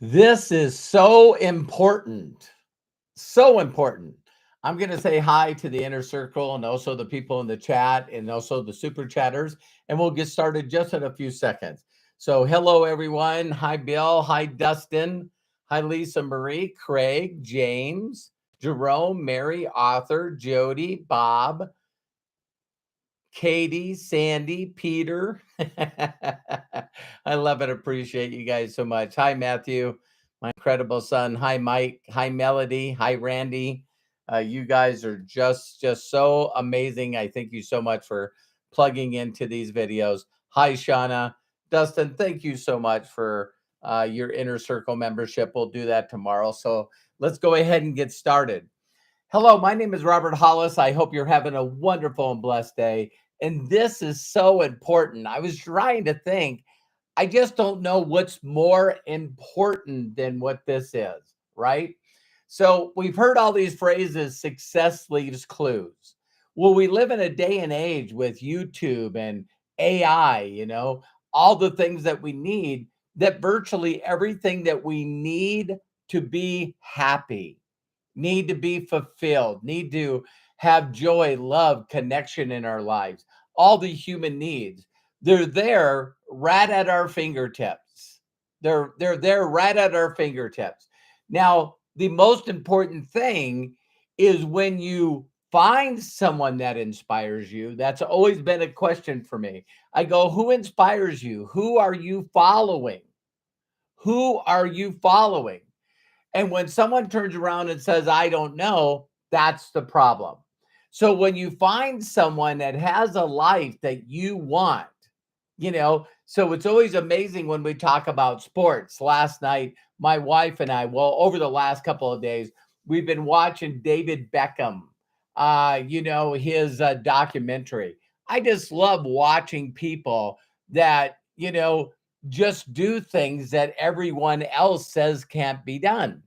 This is so important. So important. I'm going to say hi to the inner circle and also the people in the chat and also the super chatters. And we'll get started just in a few seconds. So, hello, everyone. Hi, Bill. Hi, Dustin. Hi, Lisa Marie, Craig, James, Jerome, Mary, Arthur, Jody, Bob, Katie, Sandy, Peter. I love and appreciate you guys so much. Hi, Matthew, my incredible son. Hi, Mike. Hi, Melody. Hi, Randy. You guys are just so amazing. I thank you so much for plugging into these videos. Hi, Shauna. Dustin, thank you so much for your inner circle membership. We'll do that tomorrow. So let's go ahead and get started. Hello, my name is Robert Hollis. I hope you're having a wonderful and blessed day. And this is so important. I was trying to think, I just don't know what's more important than what this is, right? So we've heard all these phrases, success leaves clues. Well, we live in a day and age with YouTube and AI, all the things that we need, that virtually everything that we need to be happy, need to be fulfilled, need to have joy, love, connection in our lives, all the human needs. They're there right at our fingertips. They're there right at our fingertips. Now, the most important thing is when you find someone that inspires you. That's always been a question for me. I go, who inspires you? Who are you following? Who are you following? And when someone turns around and says, I don't know, that's the problem. So when you find someone that has a life that you want, so it's always amazing when we talk about sports. Last night, my wife and I, well, over the last couple of days, we've been watching David Beckham, his documentary. I just love watching people that, just do things that everyone else says can't be done.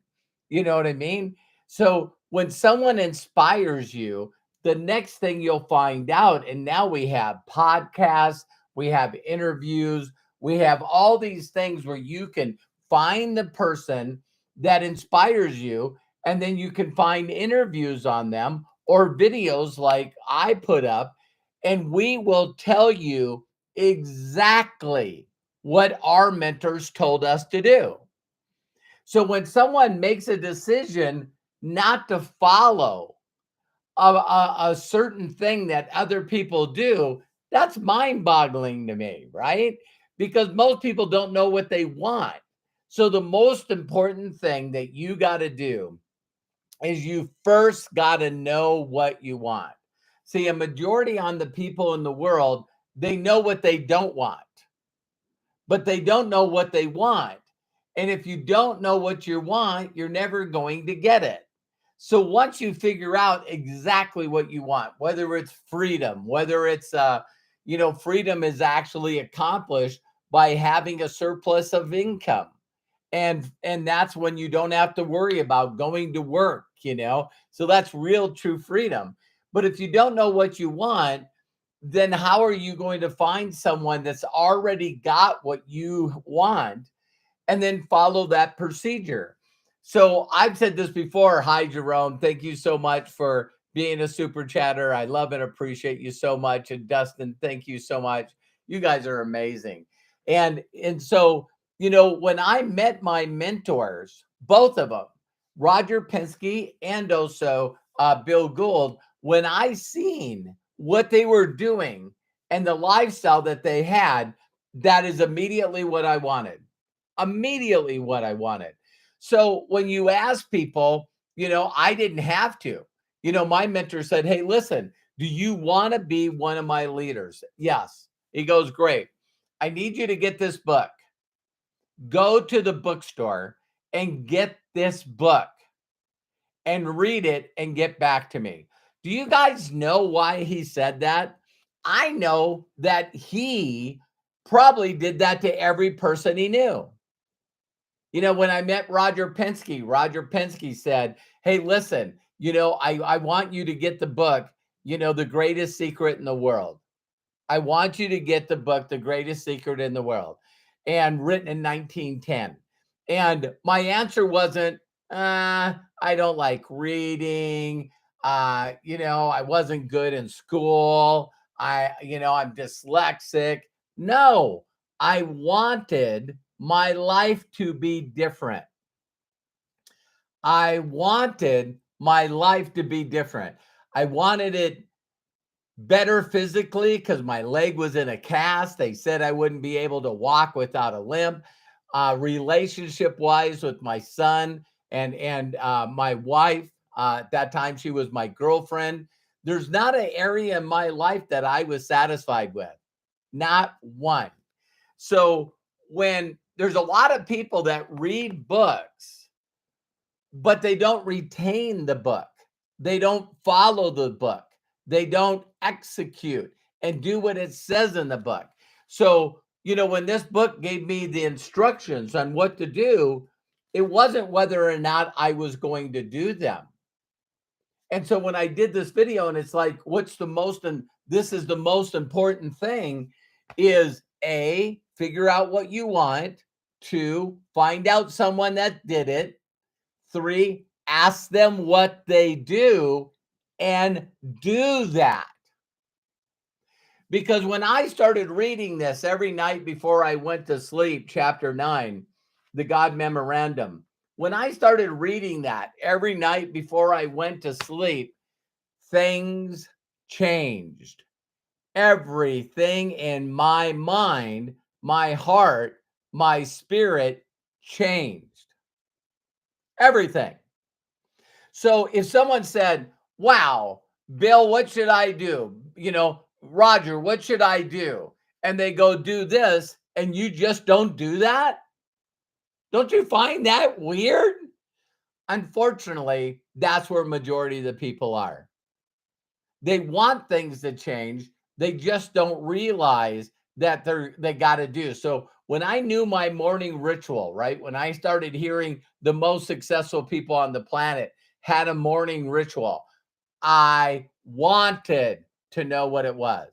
You know what I mean? So when someone inspires you, the next thing you'll find out, and now we have podcasts, we have interviews, we have all these things where you can find the person that inspires you, and then you can find interviews on them or videos like I put up, and we will tell you exactly what our mentors told us to do. So when someone makes a decision not to follow a certain thing that other people do, that's mind boggling to me, right? Because most people don't know what they want. So the most important thing that you got to do is you first got to know what you want. See, a majority on the people in the world, they know what they don't want, but they don't know what they want. And if you don't know what you want, you're never going to get it. So once you figure out exactly what you want, whether it's freedom, whether it's freedom is actually accomplished by having a surplus of income. And that's when you don't have to worry about going to work. So that's real true freedom. But if you don't know what you want, then how are you going to find someone that's already got what you want and then follow that procedure? So I've said this before. Hi, Jerome. Thank you so much for being a super chatter. I love and appreciate you so much. And Dustin, thank you so much. You guys are amazing. And so, when I met my mentors, both of them, Roger Penske and also Bill Gould, when I seen what they were doing and the lifestyle that they had, that is immediately what I wanted. Immediately what I wanted. So when you ask people, I didn't have to. My mentor said, hey, listen, do you want to be one of my leaders? Yes. He goes, great. I need you to get this book. Go to the bookstore and get this book and read it and get back to me. Do you guys know why he said that? I know that he probably did that to every person he knew. When I met Roger Penske said, hey, listen, I want you to get the book, The Greatest Secret in the World. I want you to get the book, The Greatest Secret in the World, and written in 1910. And my answer wasn't, I don't like reading. I wasn't good in school. I'm dyslexic. No, I wanted my life to be different. I wanted my life to be different. I wanted it better physically because my leg was in a cast. They said I wouldn't be able to walk without a limp. Relationship wise with my son and my wife. At that time, she was my girlfriend. There's not an area in my life that I was satisfied with, not one. So when there's a lot of people that read books, but they don't retain the book, they don't follow the book, they don't execute and do what it says in the book. So, when this book gave me the instructions on what to do, it wasn't whether or not I was going to do them. And so when I did this video, and it's like, and this is the most important thing, is A, figure out what you want. 2, find out someone that did it. 3, ask them what they do and do that. Because when I started reading this every night before I went to sleep, chapter 9, the God Memorandum, when I started reading that every night before I went to sleep, things changed. Everything in my mind, my heart, my spirit changed. Everything. So if someone said, wow, Bill, what should I do? Roger, what should I do? And they go do this, and you just don't do that? Don't you find that weird? Unfortunately, that's where majority of the people are. They want things to change. They just don't realize that they got to do. So when I knew my morning ritual, right? When I started hearing the most successful people on the planet had a morning ritual, I wanted to know what it was.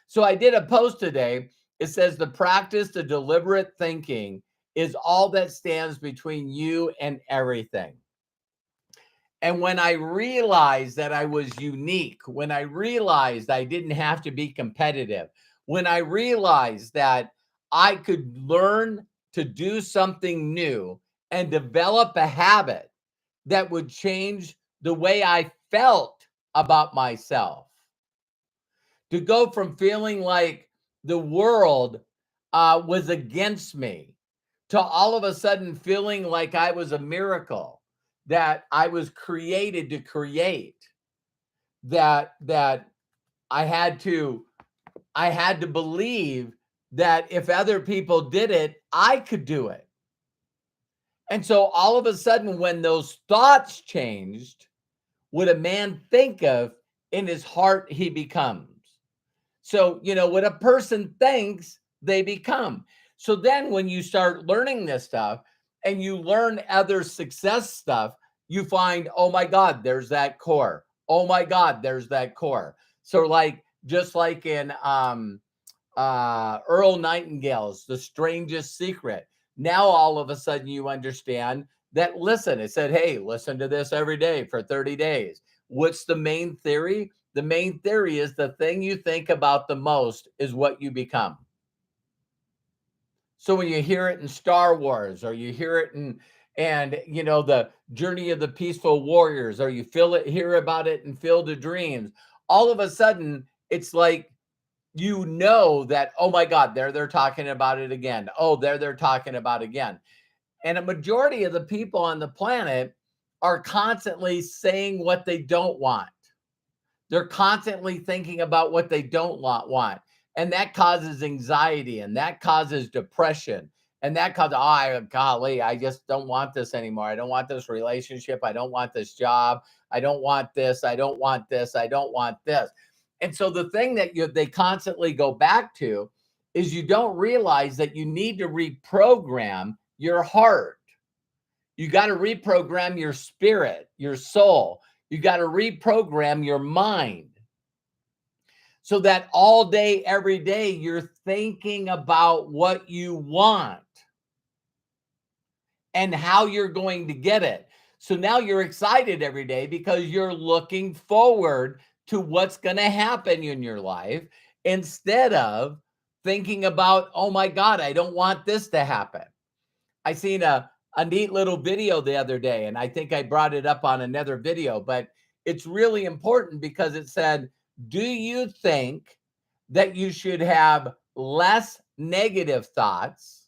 So I did a post today. It says the practice of deliberate thinking is all that stands between you and everything. And when I realized that I was unique, when I realized I didn't have to be competitive, when I realized that I could learn to do something new and develop a habit that would change the way I felt about myself, to go from feeling like the world was against me to all of a sudden feeling like I was a miracle, that I was created to create, that I had to believe that if other people did it, I could do it. And so all of a sudden, when those thoughts changed, what a man think of, in his heart he becomes. So, what a person thinks, they become. So then when you start learning this stuff and you learn other success stuff, you find, oh my God, there's that core. Oh my God, there's that core. So just like in Earl Nightingale's The Strangest Secret, now all of a sudden you understand that, listen, it said, hey, listen to this every day for 30 days. What's the main theory? The main theory is the thing you think about the most is what you become. So when you hear it in Star Wars, or you hear it the Journey of the Peaceful Warriors, or you hear about it in Field of Dreams, all of a sudden it's like, that, oh my God, they're talking about it again. Oh, they're talking about again. And a majority of the people on the planet are constantly saying what they don't want. They're constantly thinking about what they don't want. And that causes anxiety, and that causes depression. And that causes, golly, I just don't want this anymore. I don't want this relationship. I don't want this job. I don't want this. I don't want this. I don't want this. And so the thing that they constantly go back to is, you don't realize that you need to reprogram your heart. You got to reprogram your spirit, your soul. You got to reprogram your mind, so that all day, every day, you're thinking about what you want. and how you're going to get it. So now you're excited every day because you're looking forward to what's going to happen in your life instead of thinking about, oh my God, I don't want this to happen. I seen a neat little video the other day, and I think I brought it up on another video, but it's really important because it said, do you think that you should have less negative thoughts,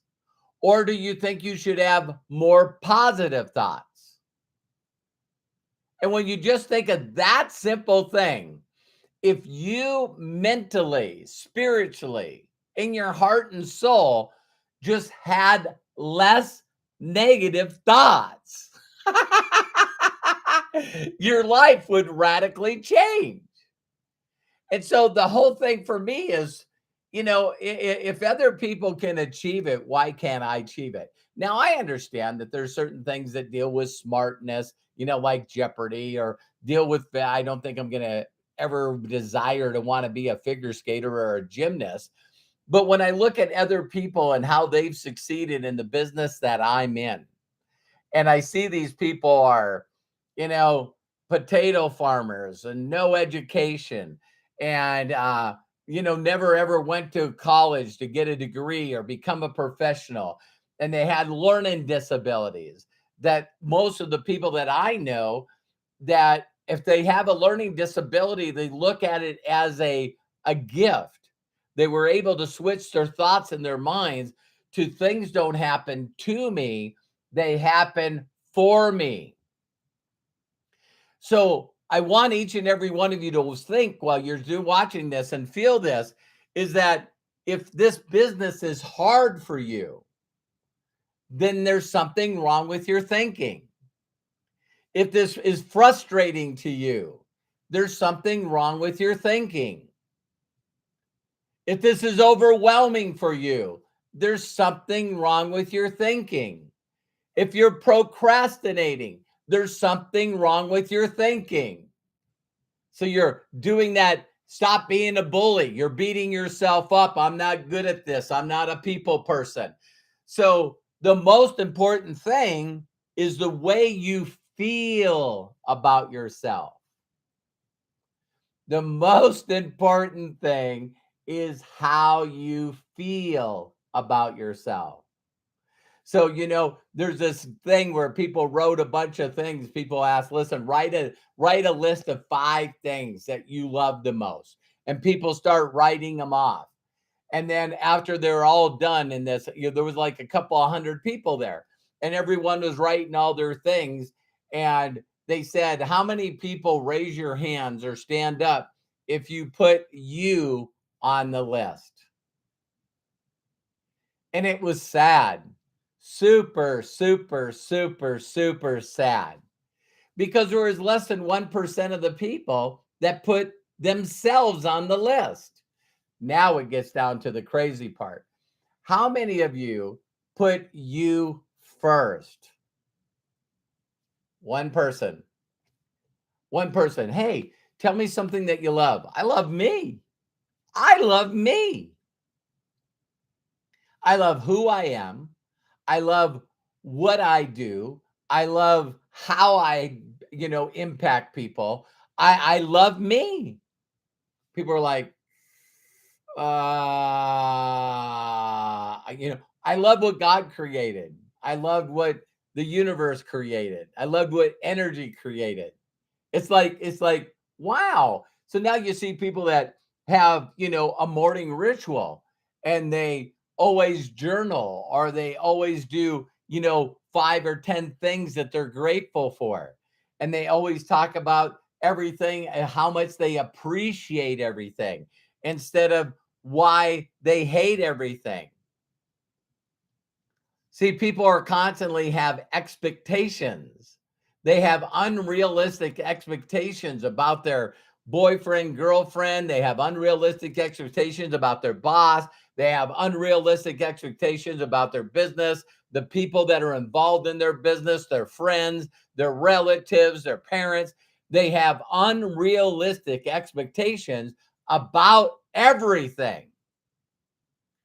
or do you think you should have more positive thoughts? And when you just think of that simple thing, if you mentally, spiritually, in your heart and soul just had less negative thoughts, your life would radically change. And so the whole thing for me is, if other people can achieve it, why can't I achieve it? Now, I understand that there's certain things that deal with smartness, like Jeopardy, or deal with, I don't think I'm going to ever desire to want to be a figure skater or a gymnast. But when I look at other people and how they've succeeded in the business that I'm in, and I see these people are, you know, potato farmers and no education, and never ever went to college to get a degree or become a professional, and they had learning disabilities. That most of the people that I know, that if they have a learning disability, they look at it as a gift. They were able to switch their thoughts and their minds to, things don't happen to me, they happen for me. So I want each and every one of you to think while you're watching this and feel this, is that if this business is hard for you, then there's something wrong with your thinking. If this is frustrating to you, there's something wrong with your thinking. If this is overwhelming for you, there's something wrong with your thinking. If you're procrastinating, there's something wrong with your thinking. So you're doing that, stop being a bully. You're beating yourself up. I'm not good at this. I'm not a people person. So the most important thing is the way you feel about yourself. The most important thing is how you feel about yourself. So, there's this thing where people wrote a bunch of things. People ask, listen, write a list of 5 things that you love the most. And people start writing them off. And then after they're all done in this, there was like a couple of hundred people there, and everyone was writing all their things. And they said, how many people raise your hands or stand up if you put you on the list? And it was sad. Super, super, super, super sad. Because there was less than 1% of the people that put themselves on the list. Now it gets down to the crazy part. How many of you put you first? One person. One person. Hey, tell me something that you love. I love me. I love me. I love who I am. I love what I do. I love how I, impact people. I love me. People are like, I love what God created. I love what the universe created. I love what energy created. It's like, wow. So now you see people that have, a morning ritual, and they always journal, or they always do, 5 or 10 things that they're grateful for. And they always talk about everything and how much they appreciate everything instead of why they hate everything. See, people are constantly have expectations. They have unrealistic expectations about their boyfriend, girlfriend. They have unrealistic expectations about their boss. They have unrealistic expectations about their business, the people that are involved in their business, their friends, their relatives, their parents. They have unrealistic expectations about everything.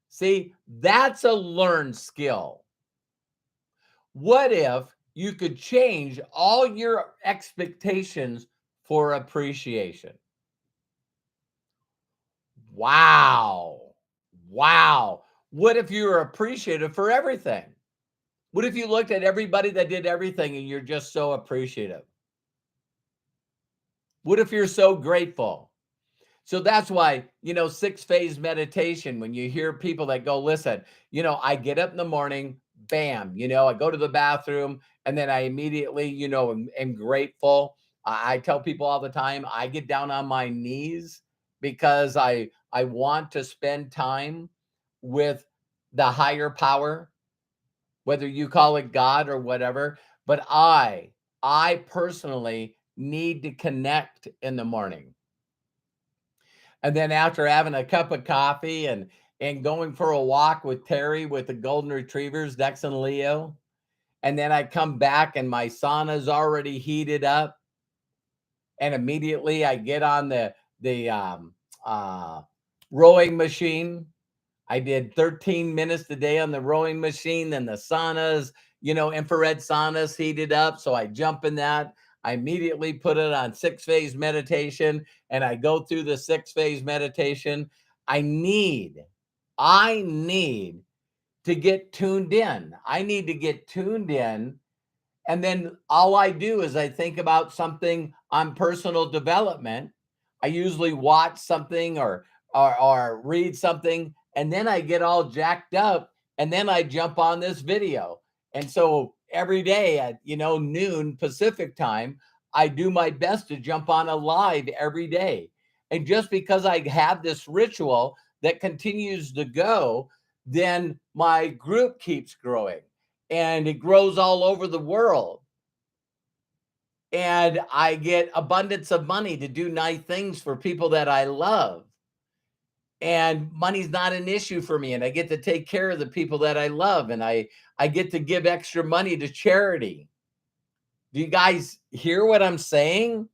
See, that's a learned skill. What if you could change all your expectations for appreciation? Wow. Wow. What if you were appreciative for everything? What if you looked at everybody that did everything and you're just so appreciative? What if you're so grateful? So that's why, six-phase meditation, when you hear people that go, listen, I get up in the morning, bam, I go to the bathroom, and then I immediately, am grateful. I tell people all the time, I get down on my knees because I want to spend time with the higher power, whether you call it God or whatever. But I personally need to connect in the morning. And then after having a cup of coffee and going for a walk with Terry with the golden retrievers, Dex and Leo, and then I come back and my sauna's already heated up, and immediately I get on the uh, rowing machine. I did 13 minutes today on the rowing machine. Then the saunas, infrared saunas heated up. So I jump in that. I immediately put it on six-phase meditation and I go through the six-phase meditation. I need to get tuned in. I need to get tuned in. And then all I do is I think about something on personal development. I usually watch something or read something, and then I get all jacked up, and then I jump on this video. And so every day at noon Pacific time, I do my best to jump on a live every day. And just because I have this ritual that continues to go, then my group keeps growing and it grows all over the world. And I get abundance of money to do nice things for people that I love. And money's not an issue for me. And I get to take care of the people that I love. And I get to give extra money to charity. Do you guys hear what I'm saying?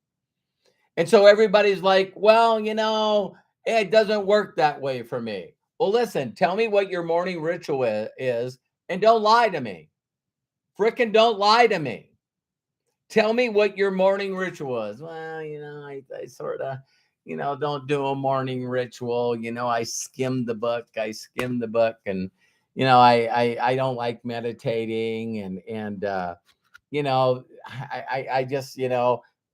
And so everybody's like, well, it doesn't work that way for me. Well, listen, tell me what your morning ritual is and don't lie to me. Frickin' don't lie to me. Tell me what your morning ritual is. Well, I sort of, don't do a morning ritual. I skim the book. And, I don't like meditating and I just,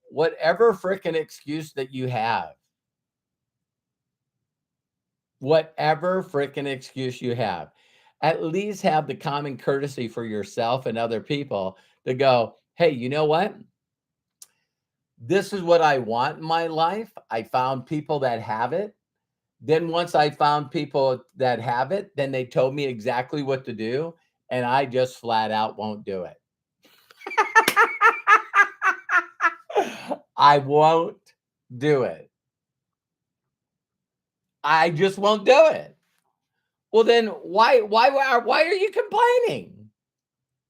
whatever freaking excuse that you have, whatever freaking excuse you have, at least have the common courtesy for yourself and other people to go, hey, you know what? This is what I want in my life. I found people that have it. Then once I found people that have it, then they told me exactly what to do. And I just flat out won't do it. I won't do it. I just won't do it. Well, then why are you complaining?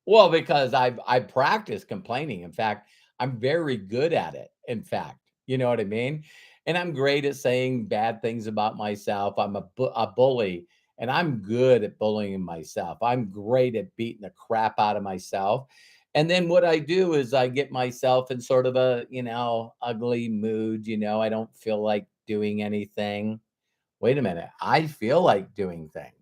Well, because I practice complaining. In fact, I'm very good at it. In fact, you know what I mean? And I'm great at saying bad things about myself. I'm a bully, and I'm good at bullying myself. I'm great at beating the crap out of myself. And then what I do is I get myself in sort of a, ugly mood. I don't feel like doing anything. Wait a minute. I feel like doing things.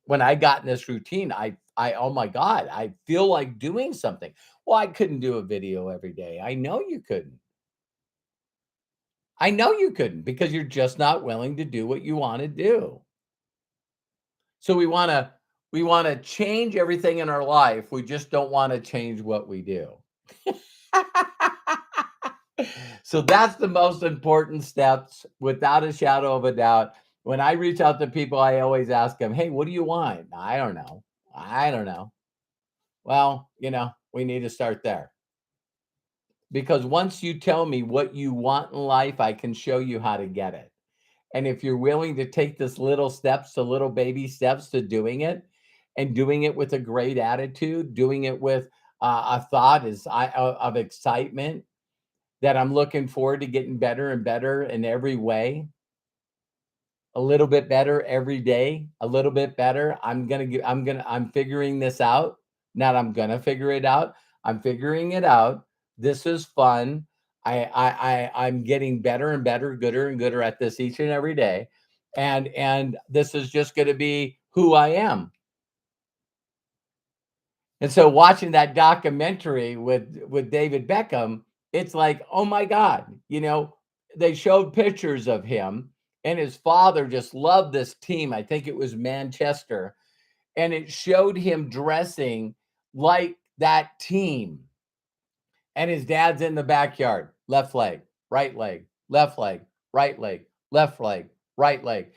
When I got in this routine, oh my God, I feel like doing something. Well, I couldn't do a video every day. I know you couldn't. I know you couldn't because you're just not willing to do what you want to do. So we want to change everything in our life. We just don't want to change what we do. So that's the most important steps without a shadow of a doubt. When I reach out to people, I always ask them, hey, what do you want? I don't know. I don't know. Well, we need to start there. Because once you tell me what you want in life, I can show you how to get it. And if you're willing to take this little steps to little baby steps to doing it and doing it with a great attitude, doing it with a thought of excitement that I'm looking forward to getting better and better in every way, a little bit better every day, a little bit better. I'm figuring this out. Not I'm gonna figure it out. I'm figuring it out. This is fun. I'm getting better and better, gooder and gooder at this each and every day. And this is just going to be who I am. And so watching that documentary with David Beckham, it's like, oh my God, they showed pictures of him and his father just loved this team. I think it was Manchester. And it showed him dressing like that team. And his dad's in the backyard, left leg, right leg, left leg, right leg, left leg, right leg.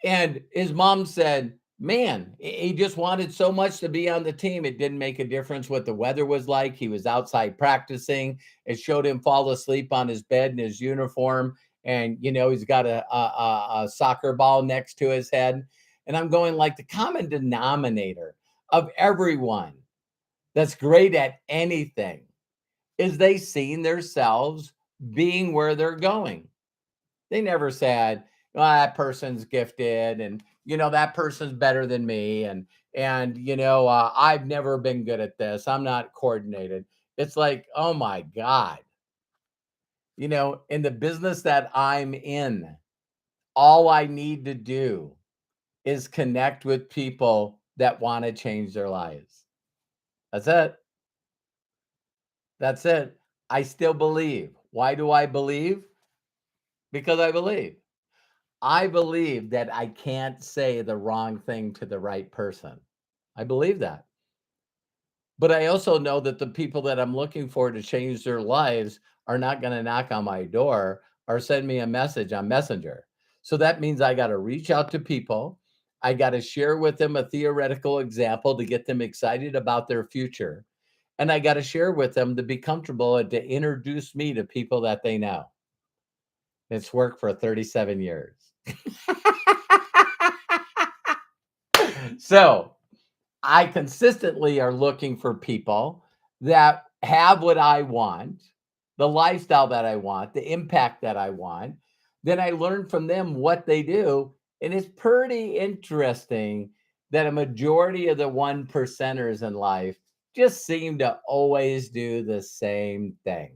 And his mom said, man, he just wanted so much to be on the team. It didn't make a difference what the weather was like. He was outside practicing. It showed him fall asleep on his bed in his uniform. And, he's got a soccer ball next to his head. And I'm going like the common denominator of everyone that's great at anything is they seen themselves being where they're going. They never said, well, that person's gifted and, that person's better than me. I've never been good at this. I'm not coordinated. It's like, oh my God, in the business that I'm in, all I need to do is connect with people that want to change their lives. That's it. That's it. I still believe. Why do I believe? Because I believe. I believe that I can't say the wrong thing to the right person. I believe that. But I also know that the people that I'm looking for to change their lives are not going to knock on my door or send me a message on Messenger. So that means I got to reach out to people. I got to share with them a theoretical example to get them excited about their future. And I got to share with them to be comfortable and to introduce me to people that they know. It's worked for 37 years. So I consistently are looking for people that have what I want, the lifestyle that I want, the impact that I want. Then I learn from them what they do. And it's pretty interesting that a majority of the one percenters in life just seem to always do the same thing.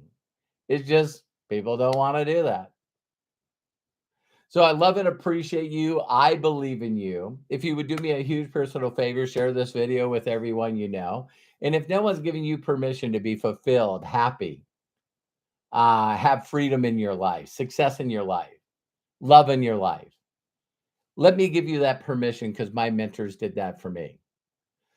It's just people don't want to do that. So I love and appreciate you. I believe in you. If you would do me a huge personal favor, share this video with everyone you know. And if no one's giving you permission to be fulfilled, happy, have freedom in your life, success in your life, love in your life, let me give you that permission because my mentors did that for me.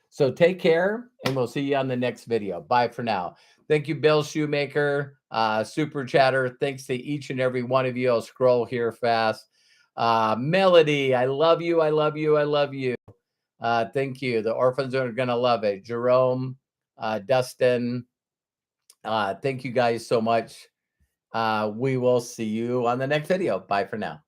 So take care and we'll see you on the next video. Bye for now. Thank you, Bill Shoemaker, Super Chatter. Thanks to each and every one of you. I'll scroll here fast. Melody, I love you. I love you. I love you. Thank you. The orphans are going to love it. Jerome, Dustin, thank you guys so much. We will see you on the next video. Bye for now.